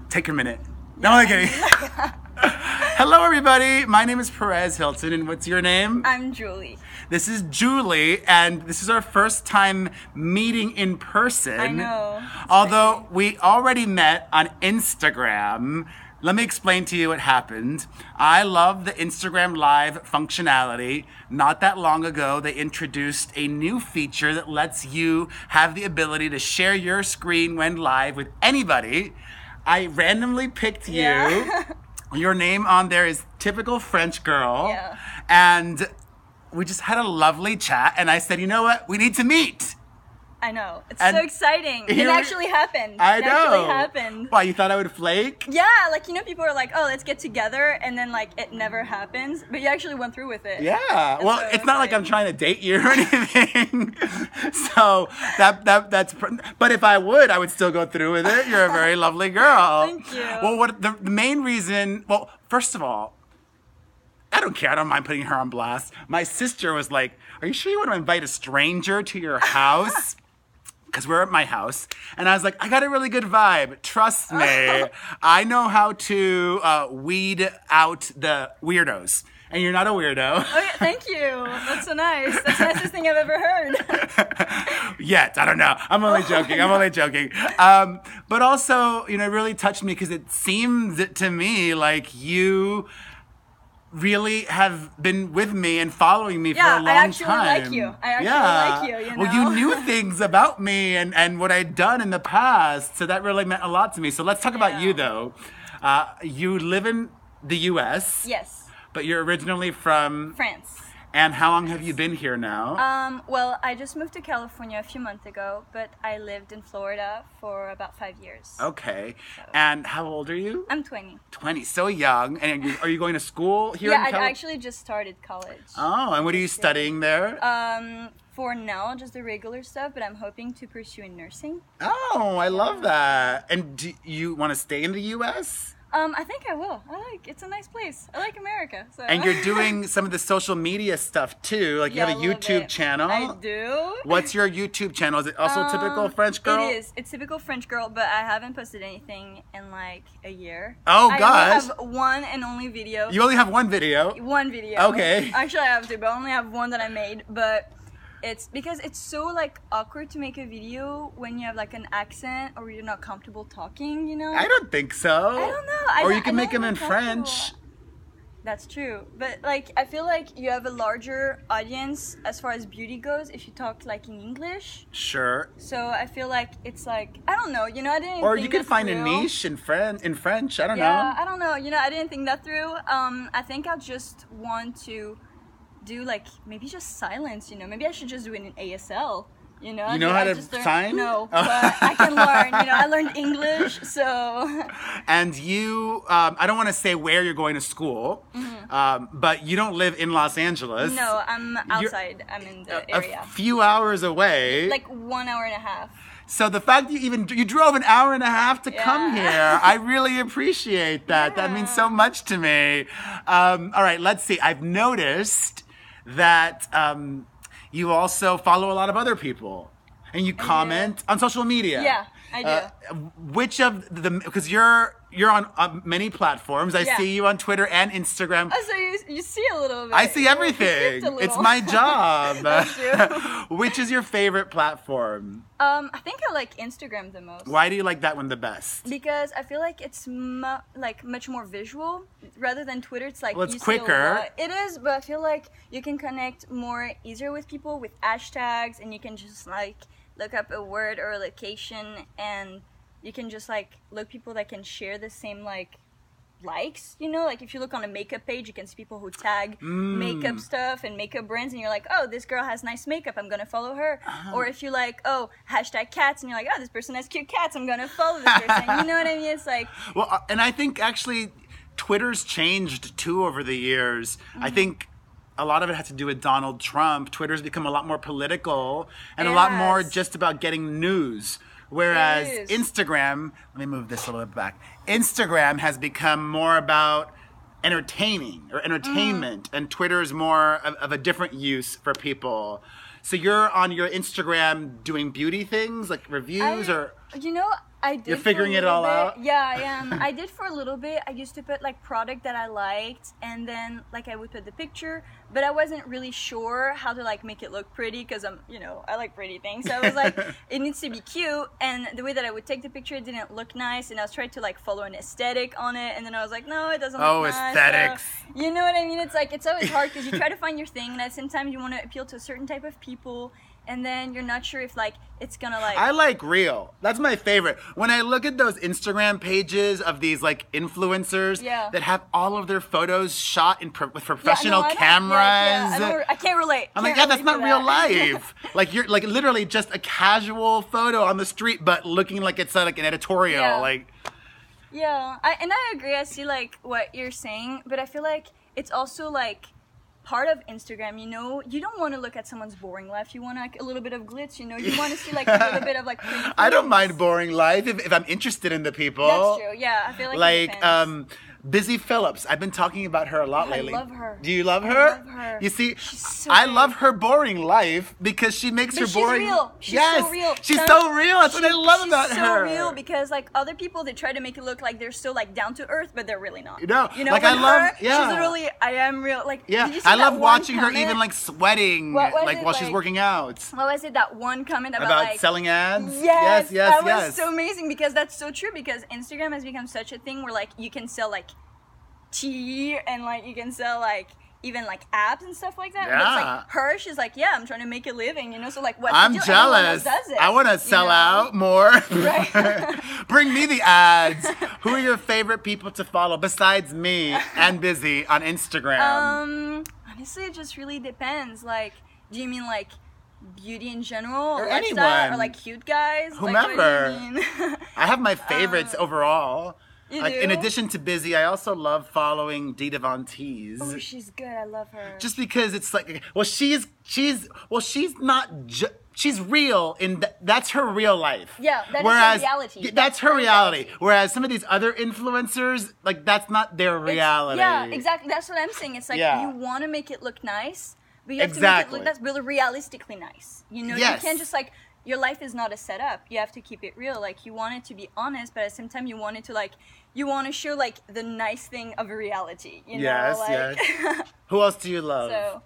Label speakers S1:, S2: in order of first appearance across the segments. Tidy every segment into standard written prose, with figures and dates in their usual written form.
S1: Take your minute. No, I'm kidding. Hello, everybody. My name is Perez Hilton, and what's your name?
S2: I'm Julie.
S1: This is Julie, and this is our first time meeting in person.
S2: I know.
S1: Although we already met on Instagram. Let me explain to you what happened. I love the Instagram Live functionality. Not that long ago, they introduced a new feature that lets you have the ability to share your screen when live with anybody. I randomly picked you.
S2: Yeah.
S1: Your name on there is Typical French Girl.
S2: Yeah.
S1: And we just had a lovely chat, and I said, you know what? We need to meet.
S2: I know. It's
S1: And
S2: so exciting. It
S1: here-
S2: actually happened.
S1: I know.
S2: It actually happened.
S1: Why, you thought I would flake?
S2: Yeah, like, you know, people are like, oh, let's get together, and then, like, it never happens. But you actually went through with it.
S1: Yeah. Well,
S2: so
S1: it's not like I'm
S2: exciting.
S1: trying to date you or anything. So that's. But if I would still go through with it. You're a very lovely girl.
S2: Thank you.
S1: Well, what the main reason? Well, first of all, I don't care. I don't mind putting her on blast. My sister was like, "Are you sure you want to invite a stranger to your house?" Because we're at my house, and I was like, I got a really good vibe. Trust me. I know how to weed out the weirdos. And you're not a weirdo.
S2: Oh, yeah, thank you. That's so nice. That's the nicest thing I've ever heard.
S1: Yet. I don't know. I'm only joking. I'm only joking. But also, you know, it really touched me because it seems to me like you really have been with me and following me for a long time.
S2: I actually like you. I actually like you, you know?
S1: Well, you knew things about me and what I'd done in the past, so that really meant a lot to me. So let's talk about you, though. You live in the U.S.
S2: Yes.
S1: But you're originally from...
S2: France.
S1: And how long have you been here now?
S2: Well, I just moved to California a few months ago, but I lived in Florida for about 5 years.
S1: Okay. And how old are you?
S2: I'm 20.
S1: 20, so young. And are you going to school here in
S2: Yeah, I
S1: California?
S2: actually just started college.
S1: Oh, and what are you studying there?
S2: For now, just the regular stuff, but I'm hoping to pursue in nursing.
S1: Oh, I love that. And do you want to stay in the U.S.?
S2: I think I will. It's a nice place. I like America. So.
S1: And you're doing some of the social media stuff too. Like you have a YouTube channel.
S2: I do.
S1: What's your YouTube channel? Is it also Typical French Girl?
S2: It is. It's Typical French Girl, but I haven't posted anything in like a year.
S1: Oh,
S2: I
S1: gosh.
S2: only have one and only video.
S1: You only have one video.
S2: One video.
S1: Okay.
S2: Actually, I have two, but I only have one that I made. But it's because it's so like awkward to make a video when you have like an accent or you're not comfortable talking, you know?
S1: I don't think so.
S2: I don't know.
S1: Or you can make them in French.
S2: That's true. But like I feel like you have a larger audience as far as beauty goes if you talk like in English.
S1: Sure.
S2: So I feel like it's like I don't know, you know, I didn't
S1: Or
S2: think
S1: you could
S2: that
S1: find a
S2: through.
S1: niche in French. I don't
S2: Yeah,
S1: know.
S2: I don't know. You know, I didn't think that through. I think I just want to do like maybe just silence, you know. Maybe I should just do it in ASL. You know,
S1: You know how to sign?
S2: No, but I can learn. You know, I learned English, so.
S1: And you, I don't want to say where you're going to school, but you don't live in Los Angeles.
S2: No, I'm outside. I'm in the area.
S1: A few hours away.
S2: Like 1 hour and a half.
S1: So the fact that you drove an hour and a half to come here, I really appreciate that. That means so much to me. All right, let's see. I've noticed that you also follow a lot of other people, and you comment on social media.
S2: Yeah, I do.
S1: Which of because you're on many platforms. I see you on Twitter and Instagram.
S2: Oh, so you see a little bit.
S1: I see everything. It's my job.
S2: That's true.
S1: Which is your favorite platform?
S2: I think I like Instagram the most.
S1: Why do you like that one the best?
S2: Because I feel like it's much more visual rather than Twitter. It's like
S1: it's
S2: you see
S1: quicker.
S2: a lot. It is, but I feel like you can connect more easier with people with hashtags, and you can just like look up a word or a location, and you can just like look people that can share the same likes, you know, like if you look on a makeup page, you can see people who tag makeup stuff and makeup brands, and you're like, oh, this girl has nice makeup, I'm gonna follow her. Or if you like, oh, hashtag cats, and you're like, oh, this person has cute cats, I'm gonna follow this person. You know what I mean? It's like,
S1: well, and I think actually Twitter's changed too over the years. I think a lot of it has to do with Donald Trump. Twitter's become a lot more political and a lot more just about getting news. Whereas Instagram, let me move this a little bit back. Instagram has become more about entertaining or entertainment, and Twitter's more of a different use for people. So you're on your Instagram doing beauty things, like reviews or...
S2: You know, I did.
S1: You're figuring
S2: for a
S1: it all
S2: little
S1: out?
S2: bit. Yeah, I am. I did for a little bit. I used to put like product that I liked, and then like I would put the picture, but I wasn't really sure how to like make it look pretty because I like pretty things. So I was like, it needs to be cute, and the way that I would take the picture, it didn't look nice, and I was trying to like follow an aesthetic on it, and then I was like, no, it doesn't look nice.
S1: Aesthetics.
S2: So, you know what I mean? It's like, it's always hard because you try to find your thing, and at the same time you want to appeal to a certain type of people, and then you're not sure if like it's gonna like.
S1: I like real. That's my favorite. When I look at those Instagram pages of these like influencers that have all of their photos shot with professional cameras.
S2: I can't relate.
S1: I'm like, yeah, that's not real life. Like you're like literally just a casual photo on the street, but looking like it's like an editorial.
S2: Yeah.
S1: Like.
S2: Yeah, I agree. I see like what you're saying, but I feel like it's also like part of Instagram, you don't want to look at someone's boring life. You want like a little bit of glitz, you want to see like a little bit of like pretty things.
S1: I don't mind boring life if I'm interested in the people.
S2: That's true. Yeah, I feel like it depends.
S1: Busy Phillips. I've been talking about her a lot lately.
S2: I love her.
S1: Do you love her?
S2: I love her.
S1: You see,
S2: she's so
S1: I
S2: great.
S1: love her boring life because she makes her boring.
S2: She's real. She's
S1: yes,
S2: so real.
S1: She's so real. That's what I love about her.
S2: She's so real because like other people, they try to make it look like they're so like down to earth, but they're really not.
S1: No,
S2: you know,
S1: like
S2: with
S1: I love.
S2: her,
S1: Yeah.
S2: She's literally, I am real. Like,
S1: yeah,
S2: did you see
S1: I
S2: that
S1: love
S2: one
S1: watching her
S2: comment?
S1: even like sweating, like while she's working out.
S2: What was it? That one comment about like
S1: selling ads.
S2: Yes,
S1: yes,
S2: that was so amazing because that's so true. Because Instagram has become such a thing where like you can sell like tea and like you can sell like even like apps and stuff like that.
S1: Yeah.
S2: But it's like her, she's like, yeah, I'm trying to make a living, so like what
S1: I'm jealous.
S2: Does it,
S1: I want to sell out more.
S2: Right.
S1: Bring me the ads. Who are your favorite people to follow besides me and Busy on Instagram?
S2: Honestly, it just really depends. Like, do you mean like beauty in general,
S1: or
S2: lifestyle,
S1: anyone,
S2: or like cute guys?
S1: whomever.
S2: Like, what do you mean?
S1: I have my favorites overall.
S2: You
S1: Like
S2: do?
S1: in addition to Busy, I also love following Dita Von Teese.
S2: Oh, she's good. I love her.
S1: Just because it's like, she's not. She's real that's her real life.
S2: Yeah, that's her reality.
S1: That's her reality. Whereas some of these other influencers, like that's not their reality.
S2: Yeah, exactly. That's what I'm saying. It's like you want to make it look nice, but you have to make it look that's really realistically nice.
S1: Yes.
S2: You can't just like. Your life is not a setup. You have to keep it real. Like you want it to be honest, but at the same time you want it to like you want to show like the nice thing of a reality.
S1: Yes,
S2: like,
S1: yes. Who else do you love?
S2: So,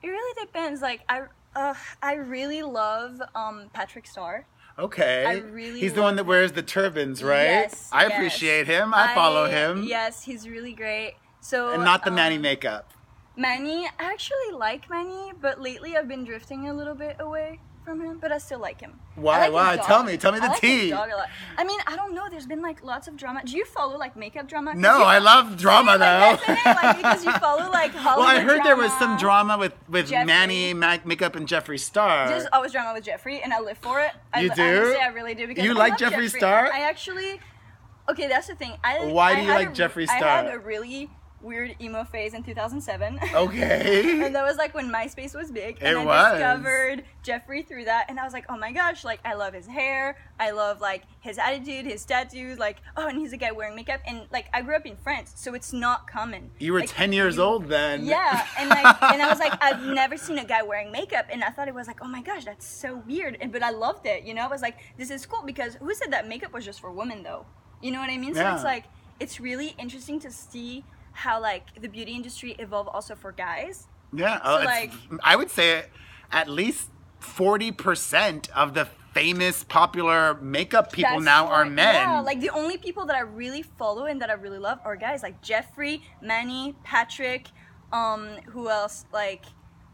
S2: it really depends. Like I really love Patrick Star.
S1: Okay. He's the one that wears the turbans, right?
S2: Yes.
S1: I appreciate him. I follow him.
S2: Yes, he's really great. So
S1: and not the Manny makeup.
S2: Manny, I actually like Manny, but lately I've been drifting a little bit away from him, but I still like him.
S1: Why? Why? Tell me the
S2: like
S1: tea.
S2: His dog a lot. I mean, I don't know. There's been like lots of drama. Do you follow like makeup drama?
S1: No, I love drama though.
S2: Like, because you follow like Hollywood.
S1: Well, I heard
S2: drama.
S1: there was some drama with
S2: Jeffree.
S1: Manny makeup and Jeffree Star.
S2: There's always drama with Jeffree, and I live for it.
S1: You do?
S2: Honestly, I really do because
S1: you
S2: I
S1: like
S2: love
S1: Jeffree Star?
S2: I actually. Okay, that's the thing.
S1: Why do you like Jeffree Star?
S2: I had a really weird emo phase in 2007.
S1: Okay.
S2: And that was like when MySpace was big. And I
S1: was.
S2: discovered Jeffree through that. And I was like, oh my gosh, like I love his hair. I love like his attitude, his tattoos. Like, oh, and he's a guy wearing makeup. And like I grew up in France, so it's not common.
S1: You were
S2: like,
S1: 10 years old then.
S2: Yeah. And like, and I was like, I've never seen a guy wearing makeup. And I thought it was like, oh my gosh, that's so weird. But I loved it. I was like, this is cool because who said that makeup was just for women though? You know what I mean? So it's like, it's really interesting to see how like the beauty industry evolved also for guys.
S1: Yeah,
S2: so, like,
S1: I would say at least 40% of the famous popular makeup people now are men.
S2: Yeah, like the only people that I really follow and that I really love are guys like Jeffree, Manny, Patrick, who else? Like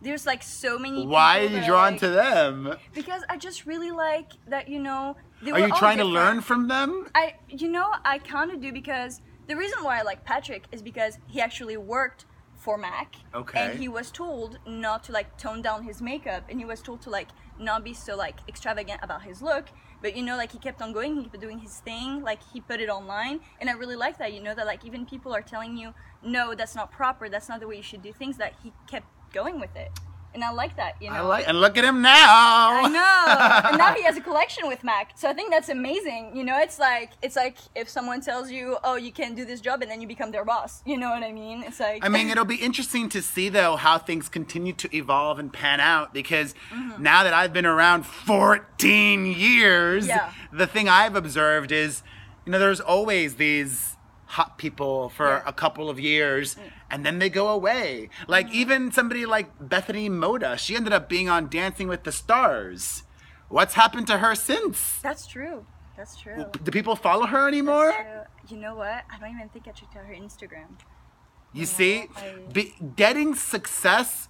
S2: there's like so many people.
S1: Why are you drawn to them?
S2: Because I just really like that, they
S1: Are
S2: were
S1: you
S2: all
S1: trying
S2: different.
S1: to learn from them?
S2: I kind of do because the reason why I like Patrick is because he actually worked for MAC.
S1: Okay.
S2: And he was told not to like tone down his makeup, and he was told to like not be so like extravagant about his look. But like he kept on going, he kept doing his thing, like he put it online, and I really like that. That like even people are telling you, no, that's not proper, that's not the way you should do things. That he kept going with it. And I like that, you know.
S1: And look at him now.
S2: I know. And now he has a collection with Mac. So I think that's amazing. You know, it's like if someone tells you, "Oh, you can't do this job," and then you become their boss. You know what I mean? It's like
S1: I mean, it'll be interesting to see though how things continue to evolve and pan out because now that I've been around 14 years, the thing I've observed is, you know, there's always these hot people for a couple of years and then they go away. Like even somebody like Bethany Moda, she ended up being on Dancing with the Stars. What's happened to her since?
S2: That's true.
S1: Do people follow her anymore?
S2: You know what? I don't even think I checked out her Instagram.
S1: You see, getting success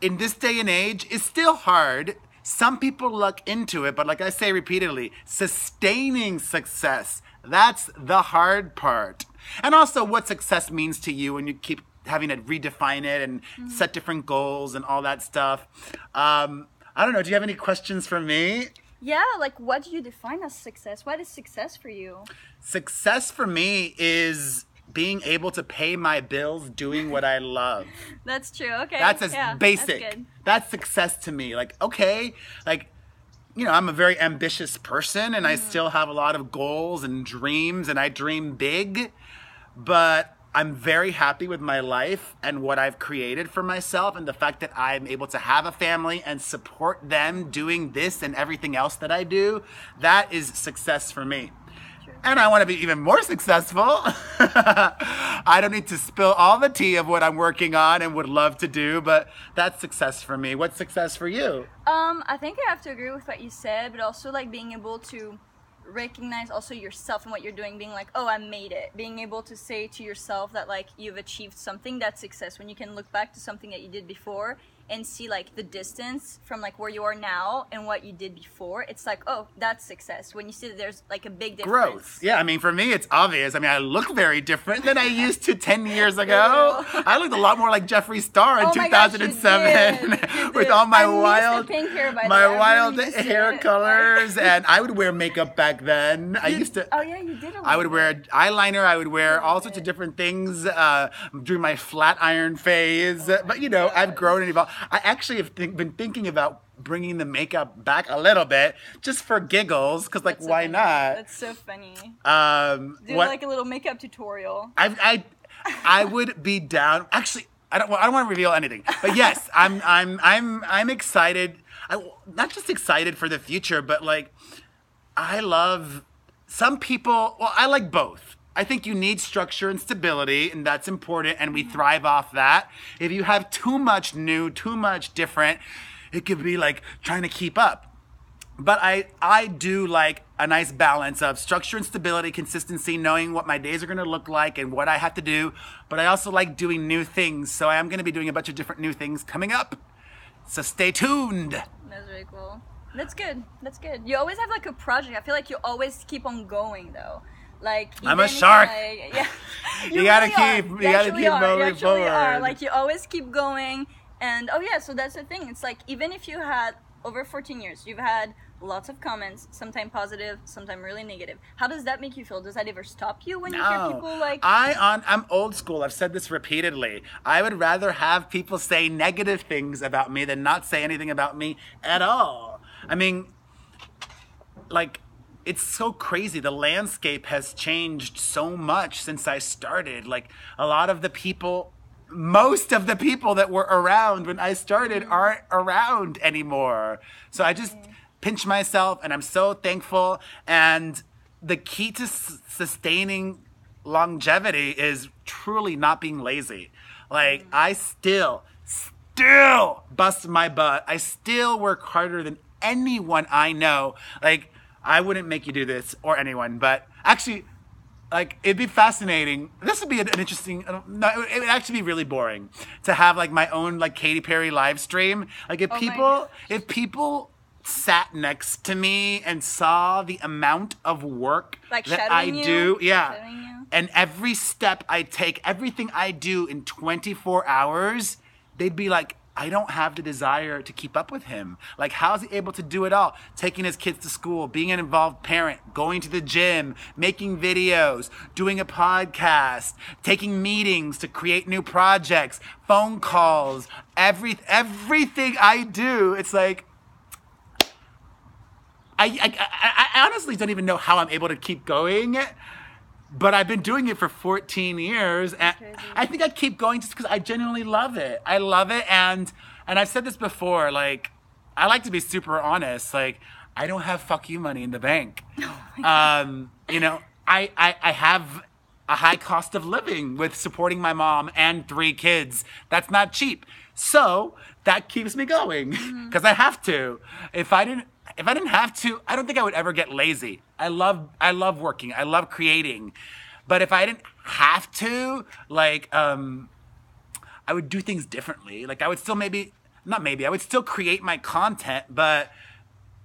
S1: in this day and age is still hard. Some people luck into it, but like I say repeatedly, sustaining success, that's the hard part. And also what success means to you when you keep having to redefine it and set different goals and all that stuff. I don't know. Do you have any questions for me?
S2: Yeah, like what do you define as success? What is success for you?
S1: Success for me is being able to pay my bills doing what I love.
S2: That's true. Okay.
S1: That's basic.
S2: That's good.
S1: That's success to me. Like, okay, like, you know, I'm a very ambitious person and I still have a lot of goals and dreams and I dream big, but I'm very happy with my life and what I've created for myself and the fact that I'm able to have a family and support them doing this and everything else that I do. That is success for me. And I want to be even more successful. I don't need to spill all the tea of what I'm working on and would love to do, but that's success for me. What's success for you?
S2: I think I have to agree with what you said, but also like being able to recognize also yourself and what you're doing, being like, oh, I made it. Being able to say to yourself that like you've achieved something, that's success. When you can look back to something that you did before and see like the distance from like where you are now and what you did before, it's like, oh, that's success. When you see that there's like a big difference.
S1: Growth. Yeah, I mean, for me, it's obvious. I mean, I look very different than I used to 10 years ago. I looked a lot more like Jeffree Star in 2007 with all my wild hair colors. And I would wear makeup back then. I used to.
S2: Oh, yeah, you did.
S1: I would wear eyeliner. I would wear all sorts of different things during my flat iron phase. But, you know, I've grown and evolved. I actually have been thinking about bringing the makeup back a little bit just for giggles, because like, why not?
S2: That's so funny. Do
S1: what,
S2: like a little makeup tutorial.
S1: I would be down. Actually, I don't want to reveal anything, but yes, I'm excited. Not just excited for the future, but like I love some people. Well, I like both. I think you need structure and stability, and that's important, and we thrive off that. If you have too much new, too much different, it could be like trying to keep up. But I do like a nice balance of structure and stability, consistency, knowing what my days are going to look like and what I have to do. But I also like doing new things, so I am going to be doing a bunch of different new things coming up. So stay tuned.
S2: That's really cool. That's good. That's good. You always have like a project. I feel like you always keep on going though. Like
S1: I'm a shark.
S2: Like, yeah,
S1: you gotta keep moving forward.
S2: Like you always keep going, and oh yeah, so that's the thing. It's like even if you had over 14 years, you've had lots of comments, sometimes positive, sometimes really negative. How does that make you feel? Does that ever stop you when you hear people like?
S1: I'm old school. I've said this repeatedly. I would rather have people say negative things about me than not say anything about me at all. I mean, like. It's so crazy. The landscape has changed so much since I started. Like a lot of the people, most of the people that were around when I started aren't around anymore. So I just pinch myself and I'm so thankful. And the key to sustaining longevity is truly not being lazy. Like I still bust my butt. I still work harder than anyone I know. Like, I wouldn't make you do this, or anyone, but actually, like, it'd be fascinating. This would be an interesting, no, it would actually be really boring to have, like, my own, like, Katy Perry live stream. Like, if people sat next to me and saw the amount of work
S2: like
S1: that I do,
S2: yeah,
S1: and every step I take, everything I do in 24 hours, they'd be like, I don't have the desire to keep up with him. Like, how is he able to do it all? Taking his kids to school, being an involved parent, going to the gym, making videos, doing a podcast, taking meetings to create new projects, phone calls, everything I do. It's like, I honestly don't even know how I'm able to keep going. But I've been doing it for 14 years, and I think I keep going just because I genuinely love it. I love it, and I've said this before, like, I like to be super honest. Like, I don't have fuck you money in the bank. You know, I have a high cost of living with supporting my mom and 3 kids. That's not cheap. So that keeps me going because I have to. If I didn't have to, I don't think I would ever get lazy. I love working. I love creating. But if I didn't have to, like, I would do things differently. Like, I would still I would still create my content, but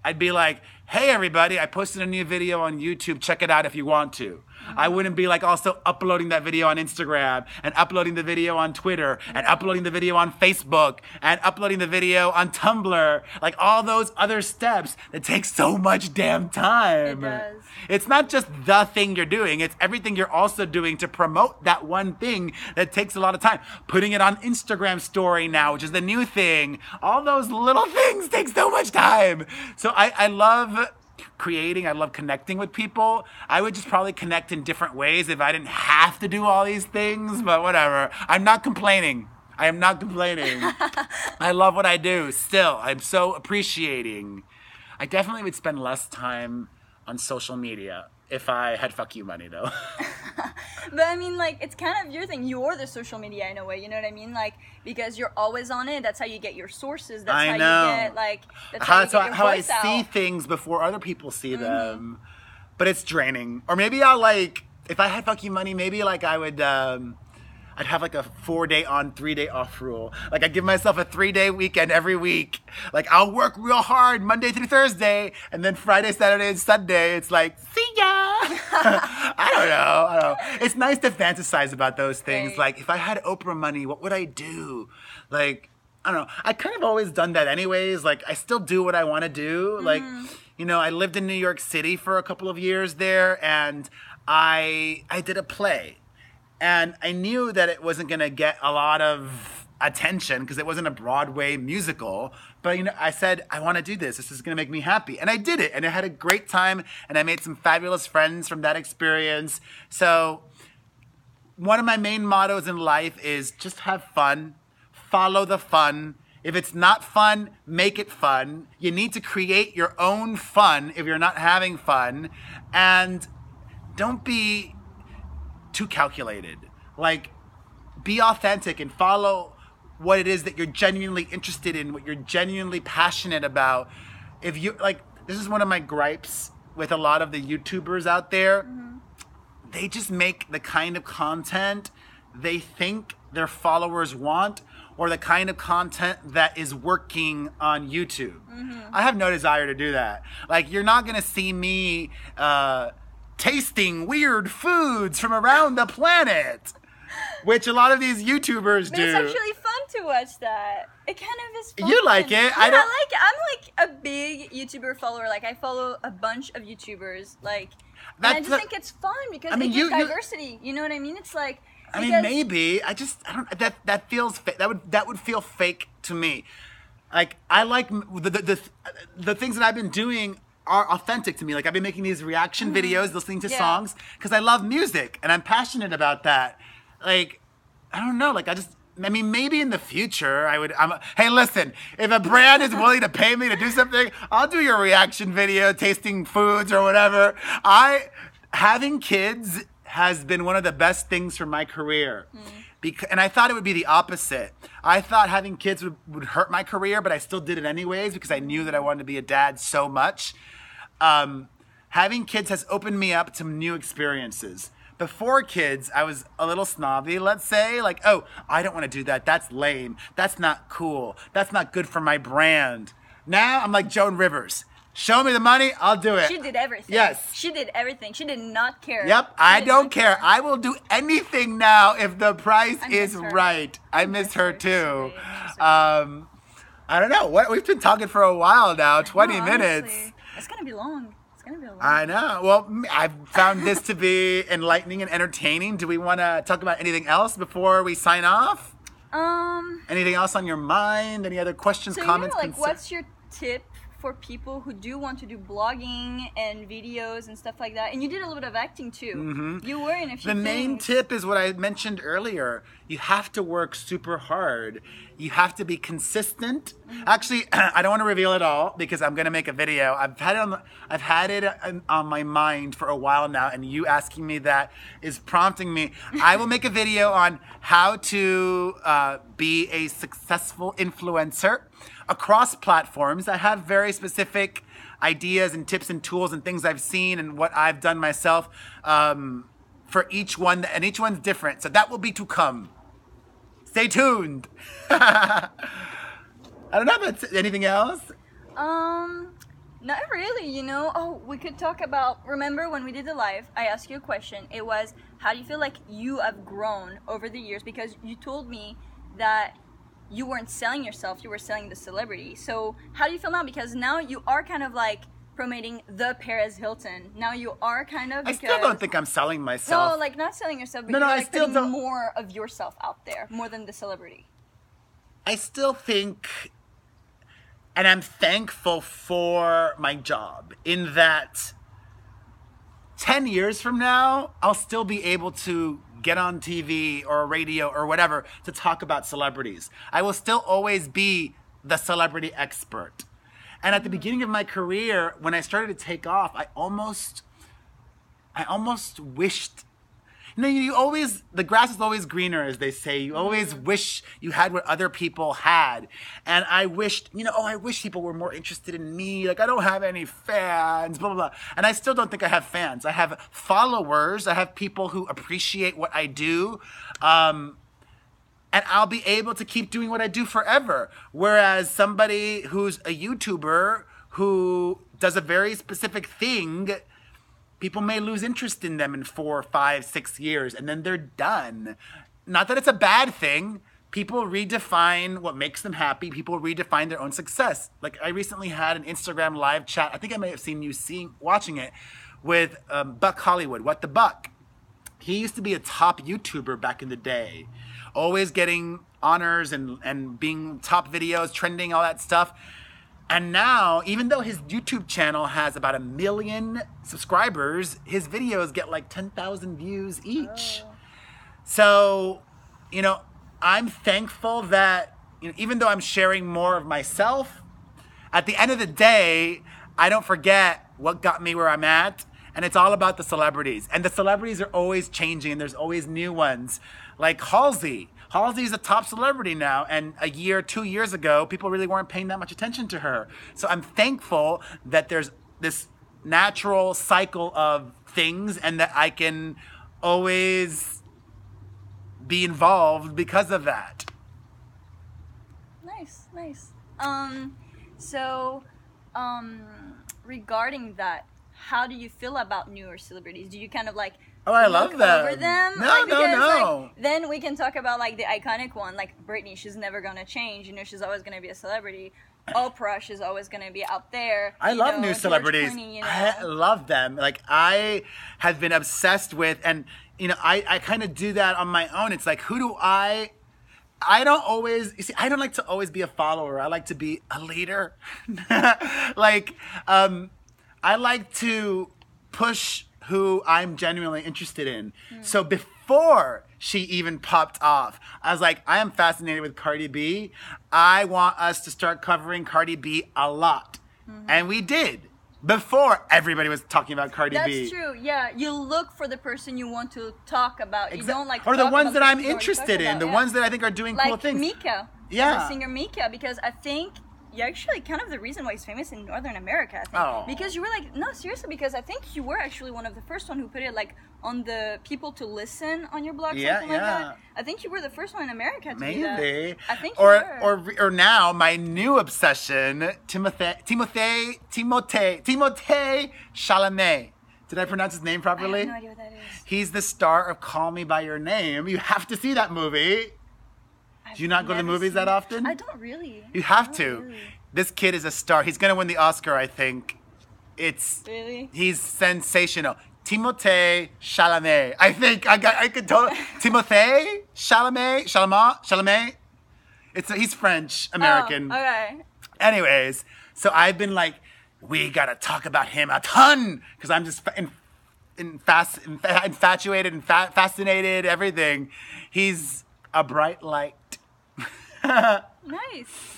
S1: I'd be like, hey, everybody, I posted a new video on YouTube. Check it out if you want to. I wouldn't be like also uploading that video on Instagram and uploading the video on Twitter and uploading the video on Facebook and uploading the video on Tumblr. Like, all those other steps that take so much damn time.
S2: It does.
S1: It's not just the thing you're doing. It's everything you're also doing to promote that one thing that takes a lot of time. Putting it on Instagram story now, which is the new thing. All those little things take so much time. So I love creating. I love connecting with people. I would just probably connect in different ways if I didn't have to do all these things, but whatever. I'm not complaining. I am not complaining. I love what I do still. I'm so appreciating. I definitely would spend less time on social media if I had fuck you money, though.
S2: But I mean, like, it's kind of your thing. You're the social media in a way, you know what I mean? Like, because you're always on it. That's how you get your sources. That's how you get, like, that's how you get your voice out.
S1: I see things before other people see them. But it's draining. Or maybe I'll, like, if I had fuck you money, maybe, like, I would, I'd have like a 4-day on, 3-day off rule. Like, I'd give myself a 3-day weekend every week. Like, I'll work real hard Monday through Thursday, and then Friday, Saturday, and Sunday, it's like, see ya! I don't know. It's nice to fantasize about those things.
S2: Right.
S1: Like, if I had Oprah money, what would I do? Like, I don't know. I kind of always done that anyways. Like, I still do what I want to do. Like, you know, I lived in New York City for a couple of years there, and I did a play. And I knew that it wasn't going to get a lot of attention because it wasn't a Broadway musical. But, you know, I said, I want to do this. This is going to make me happy. And I did it. And I had a great time. And I made some fabulous friends from that experience. So one of my main mottos in life is just have fun. Follow the fun. If it's not fun, make it fun. You need to create your own fun if you're not having fun. And don't be too calculated. Like, be authentic and follow what it is that you're genuinely interested in, what you're genuinely passionate about. If you, like, this is one of my gripes with a lot of the YouTubers out there. They just make the kind of content they think their followers want, or the kind of content that is working on YouTube. I have no desire to do that. Like, you're not gonna see me tasting weird foods from around the planet, which a lot of these YouTubers do.
S2: It's actually fun to watch that. It kind of is fun.
S1: You like it?
S2: Yeah,
S1: I don't.
S2: like it. I'm like a big YouTuber follower. Like, I follow a bunch of YouTubers. Like, and I just think it's fun because it gives diversity. You know what I mean? It's like,
S1: I mean, maybe. I don't. That feels fake. That would feel fake to me. Like, I like the things that I've been doing are authentic to me. Like, I've been making these reaction videos, listening to songs, because I love music and I'm passionate about that. Like, I don't know. Like, I mean, maybe in the future hey, listen, if a brand is willing to pay me to do something, I'll do your reaction video, tasting foods or whatever. Having kids has been one of the best things for my career. And I thought it would be the opposite. I thought having kids would hurt my career, but I still did it anyways because I knew that I wanted to be a dad so much. Having kids has opened me up to new experiences. Before kids, I was a little snobby, let's say. Like, oh, I don't want to do that. That's lame. That's not cool. That's not good for my brand. Now I'm like Joan Rivers. Show me the money, I'll do it.
S2: She did everything.
S1: Yes.
S2: She did everything. She did not care.
S1: Yep, I don't care. I will do anything now if the price is right. I miss her too. I don't know. We've been talking for a while now, 20
S2: No,
S1: minutes.
S2: honestly, it's gonna be long. It's gonna be a long.
S1: I know. Well, I've found this to be enlightening and entertaining. Do we want to talk about anything else before we sign off? Anything else on your mind? Any other questions,
S2: So
S1: comments,
S2: like,
S1: concerns?
S2: what's your tip for people who do want to do blogging and videos and stuff like that? And you did a little bit of acting too.
S1: Mm-hmm.
S2: You were in a few
S1: The main
S2: things.
S1: tip is what I mentioned earlier. You have to work super hard. You have to be consistent. Actually, I don't want to reveal it all because I'm going to make a video. I've had it on my mind for a while now, and you asking me that is prompting me. I will make a video on how to be a successful influencer across platforms. I have very specific ideas and tips and tools and things I've seen and what I've done myself for each one, and each one's different. So that will be to come. Stay tuned. I don't know if it's anything else.
S2: Not really, you know. Oh, we could talk about, remember when we did the live, I asked you a question. It was, how do you feel like you have grown over the years? Because you told me that you weren't selling yourself, you were selling the celebrity. So how do you feel now? Because now you are kind of like promoting the Perez Hilton. Now you are kind of,
S1: I still don't think I'm selling myself.
S2: no, like not selling yourself, but
S1: No,
S2: you're
S1: I
S2: like
S1: still
S2: putting
S1: don't-
S2: more of yourself out there, more than the celebrity.
S1: I still think, and I'm thankful for my job in that 10 years from now, I'll still be able to get on TV or radio or whatever to talk about celebrities. I will still always be the celebrity expert. And at the beginning of my career, when I started to take off, I almost wished, you know, you always, the grass is always greener, as they say. You always wish you had what other people had. And I wished, you know, I wish people were more interested in me. Like, I don't have any fans, blah, blah, blah. And I still don't think I have fans. I have followers. I have people who appreciate what I do. And I'll be able to keep doing what I do forever. Whereas somebody who's a YouTuber who does a very specific thing, people may lose interest in them in 4, 5, 6 years, and then they're done. Not that it's a bad thing. People redefine what makes them happy. People redefine their own success. Like, I recently had an Instagram live chat. I think I may have seen you watching it with Buck Hollywood, What the Buck. He used to be a top YouTuber back in the day, always getting honors and being top videos, trending, all that stuff. And now, even though his YouTube channel has about 1 million subscribers, his videos get like 10,000 views each.
S2: Oh.
S1: So, you know, I'm thankful that, you know, even though I'm sharing more of myself, at the end of the day, I don't forget what got me where I'm at. And it's all about the celebrities. And the celebrities are always changing, and there's always new ones. Like Halsey. Halsey's a top celebrity now, and a year, 2 years ago, people really weren't paying that much attention to her. So I'm thankful that there's this natural cycle of things and that I can always be involved because of that.
S2: Nice, nice. Regarding that, how do you feel about newer celebrities? Do you kind of like
S1: I love
S2: look
S1: them.
S2: over them?
S1: No,
S2: Like,
S1: no,
S2: because,
S1: no.
S2: Like, then we can talk about like the iconic one, like Britney. She's never gonna change. You know, she's always gonna be a celebrity. Oprah, she's always gonna be out there.
S1: I
S2: You
S1: love
S2: know,
S1: new
S2: George
S1: celebrities.
S2: Clooney, you know.
S1: I love them. Like, I have been obsessed with, and you know, I kind of do that on my own. It's like, who do I don't always, you see, I don't like to always be a follower. I like to be a leader. Like, I like to push who I'm genuinely interested in. So before she even popped off, I was like, I am fascinated with Cardi B. I want us to start covering Cardi B a lot. And we did. Before everybody was talking about Cardi B.
S2: That's true. Yeah, you look for the person you want to talk about. You don't like
S1: or the
S2: talk
S1: ones
S2: about
S1: that I'm
S2: person you already talked
S1: interested in,
S2: about,
S1: the
S2: yeah.
S1: ones that I think are doing
S2: like
S1: cool things.
S2: Mika.
S1: Yeah.
S2: The singer Mika, because I think you're actually kind of the reason why he's famous in Northern America. I think.
S1: Oh.
S2: Because you were like, no, seriously, because I think you were actually one of the first one who put it like on the people to listen on your blog,
S1: Yeah,
S2: something like
S1: yeah.
S2: that. I think you were the first one in America to do
S1: Maybe.
S2: that. I think you were.
S1: Or now my new obsession, Timothée Chalamet. Did I pronounce his name
S2: I
S1: properly?
S2: have no idea what that is.
S1: He's the star of Call Me by Your Name. You have to see that movie. Do you not go to the movies that often?
S2: I don't really.
S1: You have
S2: Not
S1: to.
S2: really.
S1: This kid is a star. He's gonna win the Oscar, I think.
S2: Really?
S1: He's sensational. Timothée Chalamet. I think I could totally. Timothée Chalamet. He's French American.
S2: Oh, okay.
S1: Anyways, so I've been like, we gotta talk about him a ton because I'm just infatuated and fascinated. Everything. He's a bright light.
S2: Nice.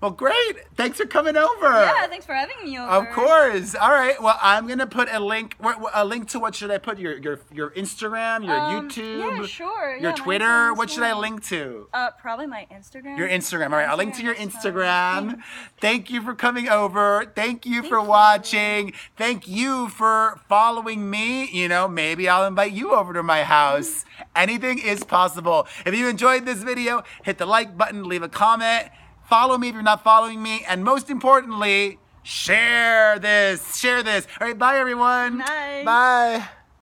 S1: Well, great. Thanks for coming over.
S2: Yeah, thanks for having me over.
S1: Of course. All right. Well, I'm gonna put a link. A link to what should I put? Your Instagram, your YouTube,
S2: Yeah, sure.
S1: your
S2: Yeah,
S1: Twitter.
S2: my
S1: What should I
S2: Instagram.
S1: link to?
S2: Probably my Instagram.
S1: Your Instagram. All right. I'll link to your
S2: is fine.
S1: Instagram. Thank you for coming over. Thank you for
S2: you.
S1: watching. Thank you for following me. You know, maybe I'll invite you over to my house. Anything is possible. If you enjoyed this video, hit the like button, leave a comment. Follow me if you're not following me. And most importantly, share this. Share this. All right. Bye, everyone.
S2: Bye.
S1: Bye.